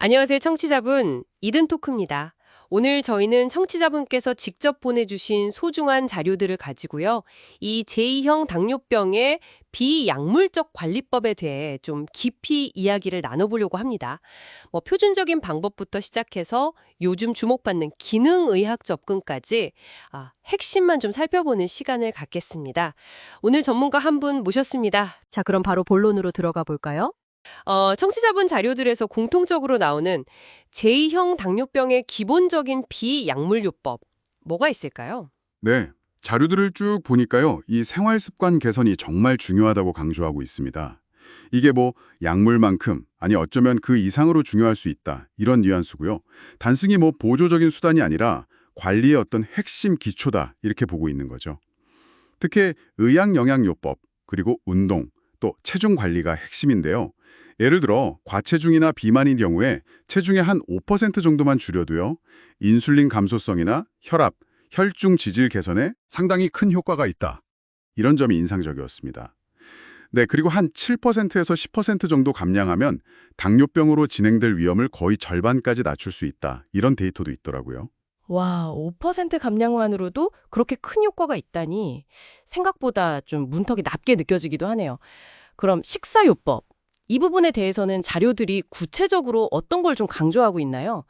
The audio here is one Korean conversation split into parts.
안녕하세요, 청취자분. 이든토크입니다. 오늘 저희는 청취자분께서 직접 보내주신 소중한 자료들을 가지고요. 이 제2형 당뇨병의 비약물적 관리법에 대해 좀 깊이 이야기를 나눠보려고 합니다. 표준적인 방법부터 시작해서 요즘 주목받는 기능의학 접근까지 핵심만 좀 살펴보는 시간을 갖겠습니다. 오늘 전문가 한 분 모셨습니다. 자, 그럼 바로 본론으로 들어가 볼까요? 청취자분 자료들에서 공통적으로 나오는 제2형 당뇨병의 기본적인 비약물요법, 뭐가 있을까요? 네, 자료들을 쭉 보니까요. 이 생활 습관 개선이 정말 중요하다고 강조하고 있습니다. 이게 뭐 약물만큼 아니 어쩌면 그 이상으로 중요할 수 있다. 이런 뉘앙스고요. 단순히 뭐 보조적인 수단이 아니라 관리의 어떤 핵심 기초다. 이렇게 보고 있는 거죠. 특히 의학영양요법, 그리고 운동, 또 체중 관리가 핵심인데요. 예를 들어 과체중이나 비만인 경우에 체중의 한 5% 정도만 줄여도요. 인슐린 감소성이나 혈압, 혈중 지질 개선에 상당히 큰 효과가 있다. 이런 점이 인상적이었습니다. 네, 그리고 한 7%에서 10% 정도 감량하면 당뇨병으로 진행될 위험을 거의 절반까지 낮출 수 있다. 이런 데이터도 있더라고요. 와, 5% 감량만으로도 그렇게 큰 효과가 있다니 생각보다 좀 문턱이 낮게 느껴지기도 하네요. 그럼 식사요법. 이 부분에 대해서는 자료들이 구체적으로 어떤 걸 좀 강조하고 있나요?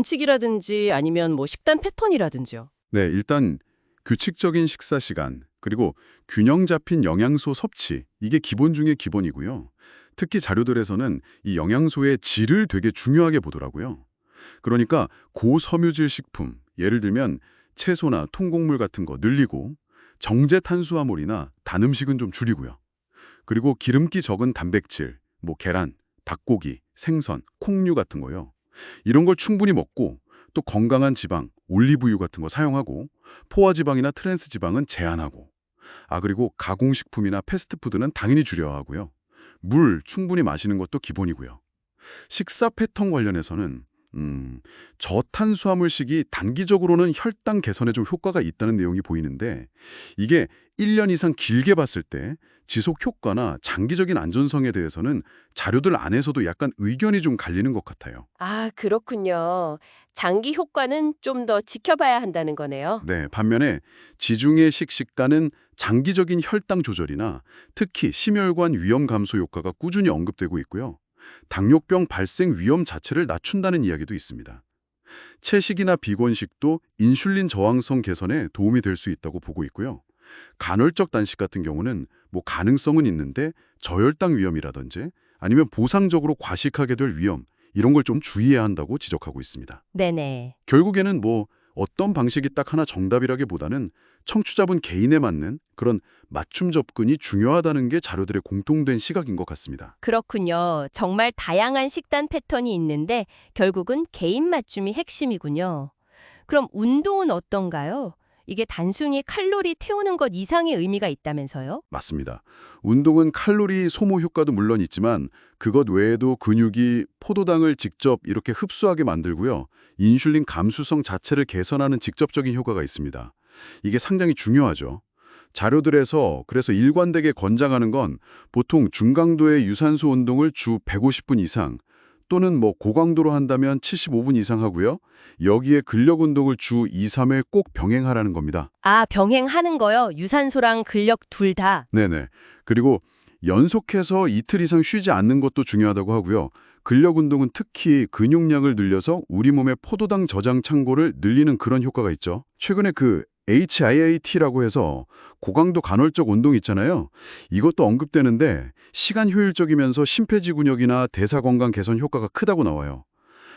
원칙이라든지 아니면 뭐 식단 패턴이라든지요. 네, 일단 규칙적인 식사 시간, 그리고 균형 잡힌 영양소 섭취, 이게 기본 중에 기본이고요. 특히 자료들에서는 이 영양소의 질을 되게 중요하게 보더라고요. 그러니까 고섬유질 식품, 예를 들면 채소나 통곡물 같은 거 늘리고 정제 탄수화물이나 단 음식은 좀 줄이고요. 그리고 기름기 적은 단백질, 뭐 계란, 닭고기, 생선, 콩류 같은 거요. 이런 걸 충분히 먹고 또 건강한 지방, 올리브유 같은 거 사용하고 포화지방이나 트랜스지방은 제한하고 그리고 가공식품이나 패스트푸드는 당연히 줄여야 하고요. 물 충분히 마시는 것도 기본이고요. 식사 패턴 관련해서는 저탄수화물식이 단기적으로는 혈당 개선에 좀 효과가 있다는 내용이 보이는데 이게 1년 이상 길게 봤을 때 지속 효과나 장기적인 안전성에 대해서는 자료들 안에서도 약간 의견이 좀 갈리는 것 같아요. 아, 그렇군요. 장기 효과는 좀 더 지켜봐야 한다는 거네요. 네, 반면에 지중해식 식단은 장기적인 혈당 조절이나 특히 심혈관 위험 감소 효과가 꾸준히 언급되고 있고요. 당뇨병 발생 위험 자체를 낮춘다는 이야기도 있습니다. 채식이나 비건식도 인슐린 저항성 개선에 도움이 될 수 있다고 보고 있고요. 간헐적 단식 같은 경우는 뭐 가능성은 있는데 저혈당 위험이라든지 아니면 보상적으로 과식하게 될 위험, 이런 걸 좀 주의해야 한다고 지적하고 있습니다. 네네. 결국에는 뭐 어떤 방식이 딱 하나 정답이라기보다는 청취자분 개인에 맞는 그런 맞춤 접근이 중요하다는 게 자료들의 공통된 시각인 것 같습니다. 그렇군요. 정말 다양한 식단 패턴이 있는데 결국은 개인 맞춤이 핵심이군요. 그럼 운동은 어떤가요? 이게 단순히 칼로리 태우는 것 이상의 의미가 있다면서요? 맞습니다. 운동은 칼로리 소모 효과도 물론 있지만 그것 외에도 근육이 포도당을 직접 이렇게 흡수하게 만들고요. 인슐린 감수성 자체를 개선하는 직접적인 효과가 있습니다. 이게 상당히 중요하죠. 자료들에서 그래서 일관되게 권장하는 건 보통 중강도의 유산소 운동을 주 150분 이상 또는 뭐 고강도로 한다면 75분 이상 하고요. 여기에 근력 운동을 주 2, 3회 꼭 병행하라는 겁니다. 아, 병행하는 거요? 유산소랑 근력 둘 다? 네네. 그리고 연속해서 이틀 이상 쉬지 않는 것도 중요하다고 하고요. 근력 운동은 특히 근육량을 늘려서 우리 몸의 포도당 저장 창고를 늘리는 그런 효과가 있죠. 최근에 그 HIIT라고 해서 고강도 간헐적 운동 있잖아요. 이것도 언급되는데 시간 효율적이면서 심폐지구력이나 대사 건강 개선 효과가 크다고 나와요.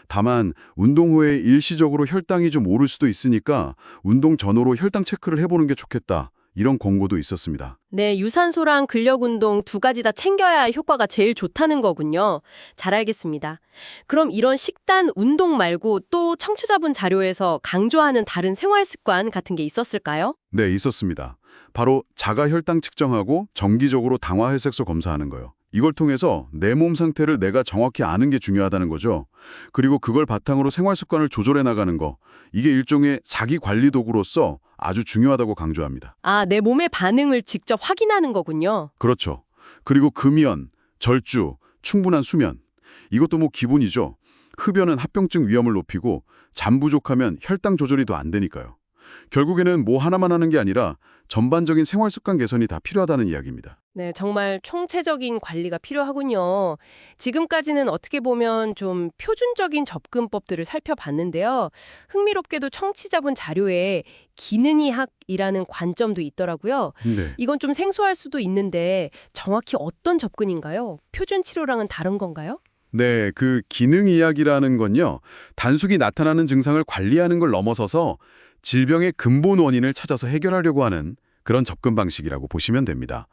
다만 운동 후에 일시적으로 혈당이 좀 오를 수도 있으니까 운동 전후로 혈당 체크를 해보는 게 좋겠다. 이런 권고도 있었습니다. 네, 유산소랑 근력 운동 두 가지 다 챙겨야 효과가 제일 좋다는 거군요. 잘 알겠습니다. 그럼 이런 식단, 운동 말고 또 청취자분 자료에서 강조하는 다른 생활 습관 같은 게 있었을까요? 네, 있었습니다. 바로 자가 혈당 측정하고 정기적으로 당화혈색소 검사하는 거요. 이걸 통해서 내 몸 상태를 내가 정확히 아는 게 중요하다는 거죠. 그리고 그걸 바탕으로 생활 습관을 조절해 나가는 거. 이게 일종의 자기 관리 도구로서 아주 중요하다고 강조합니다. 아, 내 몸의 반응을 직접 확인하는 거군요. 그렇죠. 그리고 금연, 절주, 충분한 수면. 이것도 뭐 기본이죠. 흡연은 합병증 위험을 높이고 잠 부족하면 혈당 조절이 더 안 되니까요. 결국에는 뭐 하나만 하는 게 아니라 전반적인 생활 습관 개선이 다 필요하다는 이야기입니다. 네, 정말 총체적인 관리가 필요하군요. 지금까지는 어떻게 보면 좀 표준적인 접근법들을 살펴봤는데요. 흥미롭게도 청취자분 자료에 기능의학이라는 관점도 있더라고요. 네. 이건 좀 생소할 수도 있는데 정확히 어떤 접근인가요? 표준 치료랑은 다른 건가요? 네, 그 기능 이야기라는 건요. 단순히 나타나는 증상을 관리하는 걸 넘어서서 질병의 근본 원인을 찾아서 해결하려고 하는 그런 접근 방식이라고 보시면 됩니다.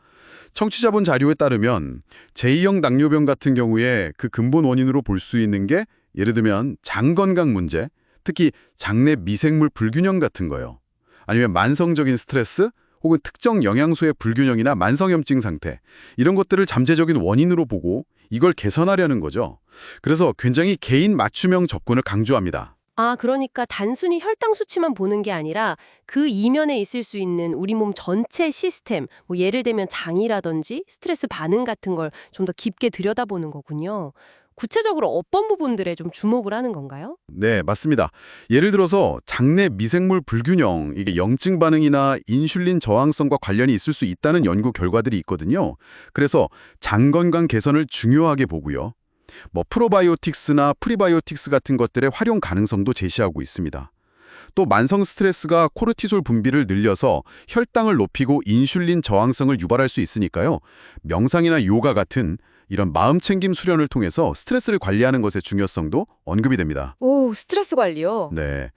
청취자분 자료에 따르면 제2형 당뇨병 같은 경우에 그 근본 원인으로 볼 수 있는 게 예를 들면 장 건강 문제, 특히 장내 미생물 불균형 같은 거요. 아니면 만성적인 스트레스 혹은 특정 영양소의 불균형이나 만성염증 상태 이런 것들을 잠재적인 원인으로 보고 이걸 개선하려는 거죠. 그래서 굉장히 개인 맞춤형 접근을 강조합니다. 아, 그러니까 단순히 혈당 수치만 보는 게 아니라 그 이면에 있을 수 있는 우리 몸 전체 시스템, 뭐 예를 들면 장이라든지 스트레스 반응 같은 걸 좀 더 깊게 들여다보는 거군요. 구체적으로 어떤 부분들에 좀 주목을 하는 건가요? 네, 맞습니다. 예를 들어서 장내 미생물 불균형, 이게 염증 반응이나 인슐린 저항성과 관련이 있을 수 있다는 연구 결과들이 있거든요. 그래서 장 건강 개선을 중요하게 보고요. 뭐 프로바이오틱스나 프리바이오틱스 같은 것들의 활용 가능성도 제시하고 있습니다. 또 만성 스트레스가 코르티솔 분비를 늘려서 혈당을 높이고 인슐린 저항성을 유발할 수 있으니까요. 명상이나 요가 같은 이런 마음 챙김 수련을 통해서 스트레스를 관리하는 것의 중요성도 언급이 됩니다. 오, 스트레스 관리요? 네.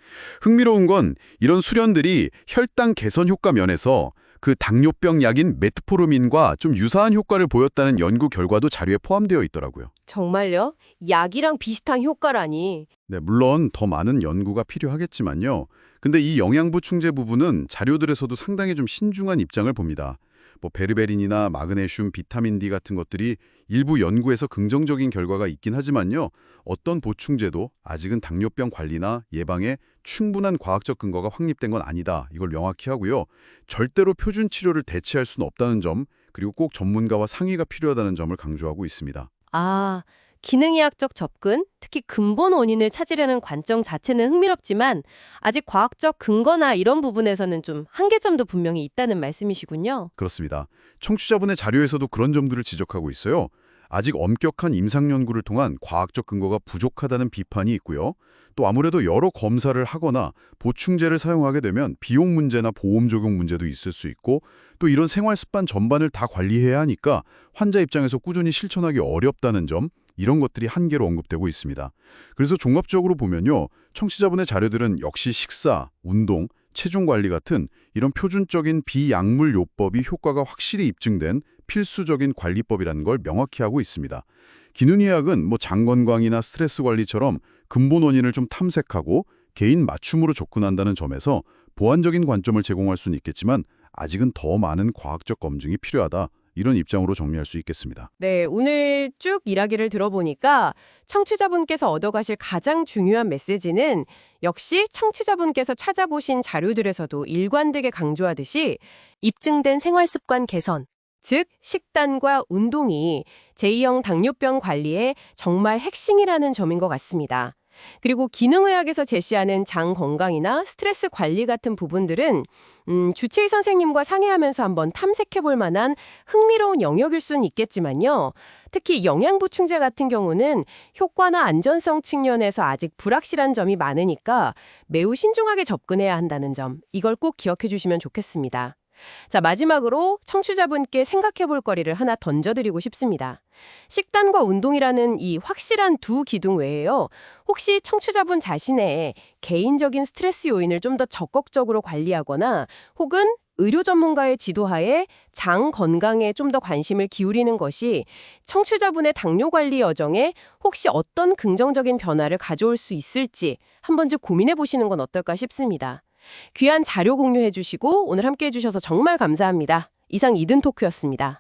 흥미로운 건 이런 수련들이 혈당 개선 효과 면에서 그 당뇨병 약인 메트포르민과 좀 유사한 효과를 보였다는 연구 결과도 자료에 포함되어 있더라고요. 정말요? 약이랑 비슷한 효과라니. 네, 물론 더 많은 연구가 필요하겠지만요. 근데 이 영양부 충제 부분은 자료들에서도 상당히 좀 신중한 입장을 봅니다. 뭐 베르베린이나 마그네슘, 비타민 D 같은 것들이 일부 연구에서 긍정적인 결과가 있긴 하지만요. 어떤 보충제도 아직은 당뇨병 관리나 예방에 충분한 과학적 근거가 확립된 건 아니다. 이걸 명확히 하고요. 절대로 표준 치료를 대체할 수는 없다는 점, 그리고 꼭 전문가와 상의가 필요하다는 점을 강조하고 있습니다. 아, 기능의학적 접근, 특히 근본 원인을 찾으려는 관점 자체는 흥미롭지만 아직 과학적 근거나 이런 부분에서는 좀 한계점도 분명히 있다는 말씀이시군요. 그렇습니다. 청취자분의 자료에서도 그런 점들을 지적하고 있어요. 아직 엄격한 임상 연구를 통한 과학적 근거가 부족하다는 비판이 있고요. 또 아무래도 여러 검사를 하거나 보충제를 사용하게 되면 비용 문제나 보험 적용 문제도 있을 수 있고 또 이런 생활 습관 전반을 다 관리해야 하니까 환자 입장에서 꾸준히 실천하기 어렵다는 점, 이런 것들이 한계로 언급되고 있습니다. 그래서 종합적으로 보면요. 청취자분의 자료들은 역시 식사, 운동, 체중 관리 같은 이런 표준적인 비약물 요법이 효과가 확실히 입증된 필수적인 관리법이라는 걸 명확히 하고 있습니다. 기능의학은 뭐 장 건강이나 스트레스 관리처럼 근본 원인을 좀 탐색하고 개인 맞춤으로 접근한다는 점에서 보완적인 관점을 제공할 수는 있겠지만 아직은 더 많은 과학적 검증이 필요하다. 이런 입장으로 정리할 수 있겠습니다. 네, 오늘 쭉 이야기를 들어보니까 청취자분께서 얻어가실 가장 중요한 메시지는 역시 청취자분께서 찾아보신 자료들에서도 일관되게 강조하듯이 입증된 생활습관 개선, 즉 식단과 운동이 제2형 당뇨병 관리의 정말 핵심이라는 점인 것 같습니다. 그리고 기능의학에서 제시하는 장 건강이나 스트레스 관리 같은 부분들은 주치의 선생님과 상의하면서 한번 탐색해 볼 만한 흥미로운 영역일 수는 있겠지만요. 특히 영양보충제 같은 경우는 효과나 안전성 측면에서 아직 불확실한 점이 많으니까 매우 신중하게 접근해야 한다는 점, 이걸 꼭 기억해 주시면 좋겠습니다. 자, 마지막으로 청취자분께 생각해 볼 거리를 하나 던져드리고 싶습니다. 식단과 운동이라는 이 확실한 두 기둥 외에요. 혹시 청취자분 자신의 개인적인 스트레스 요인을 좀 더 적극적으로 관리하거나 혹은 의료 전문가의 지도하에 장 건강에 좀 더 관심을 기울이는 것이 청취자분의 당뇨 관리 여정에 혹시 어떤 긍정적인 변화를 가져올 수 있을지 한 번쯤 고민해 보시는 건 어떨까 싶습니다. 귀한 자료 공유해 주시고 오늘 함께해 주셔서 정말 감사합니다. 이상 이든토크였습니다.